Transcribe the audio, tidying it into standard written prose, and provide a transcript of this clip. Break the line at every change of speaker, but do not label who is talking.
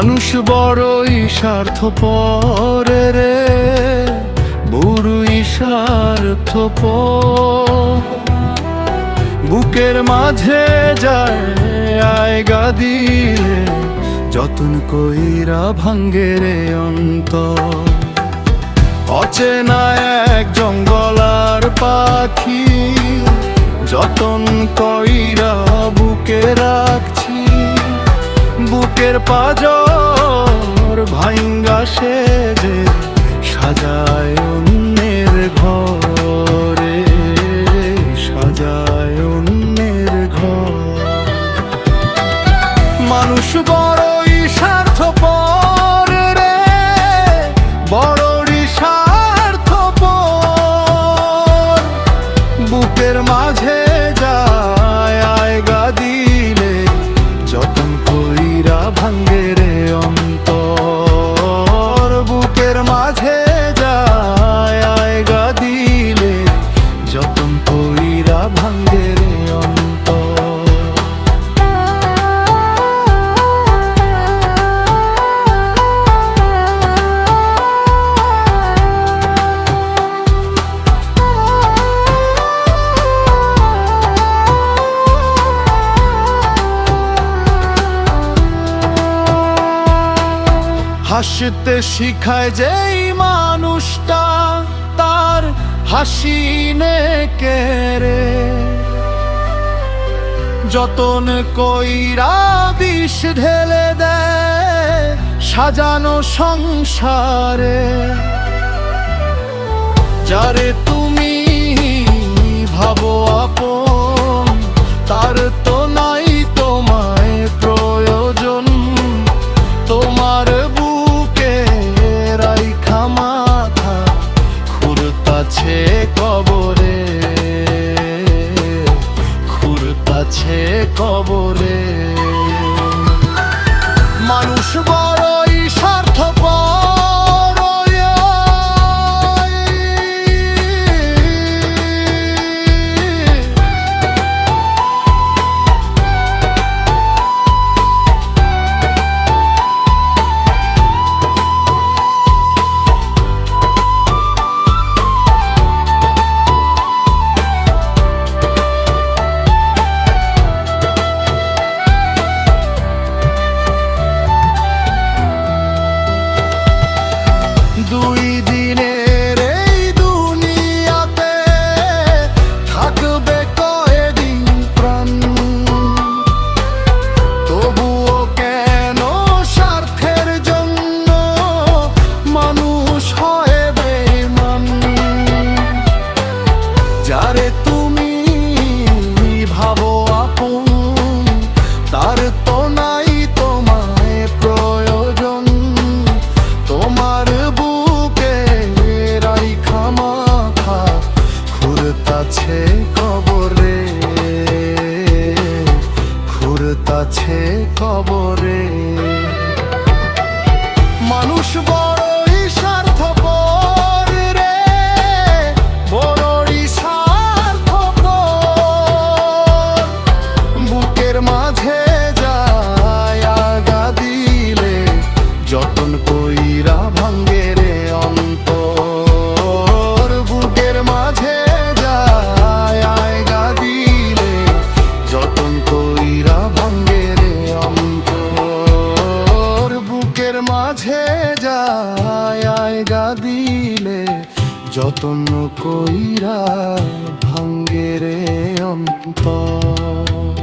মানুষ বড়ই স্বার্থপর রে, বড়ই স্বার্থপর। বুকের মাঝে যায় আয়গা দিলে, যতন কইরা ভাঙ্গে রে অন্তর। অচেনা এক জঙ্গলার পাখি, যতন কইরা বুকে রাখছি। বুকের পাজর ভাঙ্গা সে যে সাজায় অন্যের ঘরে, সাজায় অন্যের ঘর। মানুষ বড়ই স্বার্থপর রে, বড়ই স্বার্থপর। বুকের মাঝে যায় আয়গা দিলে, যতন কইরা ভাঙ্গে রে অন্তর। বুকের মাঝে যায় আয়গা দিলে, যতন কইরা ভাঙ্গে রে অন্তর। হাসতে শিখায় যেই মানুষটা, তার হাসি নে কেড়ে। যতন কইরা বিষ ঢেলে দেয় সাজানো সংসারে। যারে তুমি ভাবো আপন, তার তো নাই তোমায় প্রয়োজন। তোমার মাথা খুরতাছে কবরে, খুরতাছে কবরে। মানুষ বড়ই স্বার্থপর, দুই দিনের এই দুনিয়াতে থাকবে কয়দিন প্রাণ। তবুও কেন স্বার্থের জন্য মানুষ হয় বেঈমান। যারে তুমি ভাবো আপন, তার তো নাই তোমায় প্রয়োজন। তোমার খুরতাছে কবরে, খুরতাছে কবরে। মানুষ বড়ই স্বার্থপর রে, বড়ই স্বার্থপর। বুকের মাঝে যায় আয়গা দিলে, যতন কইরা ভাঙ্গে রে অন্তর। বুকের মাঝে যায় আয়গা দিলে, যতন কইরা ভাঙ্গে রে অন্তর। বুকের মাঝে যায় আয়গা দিলে, যতন কইরা ভাঙ্গে রে অন্তর।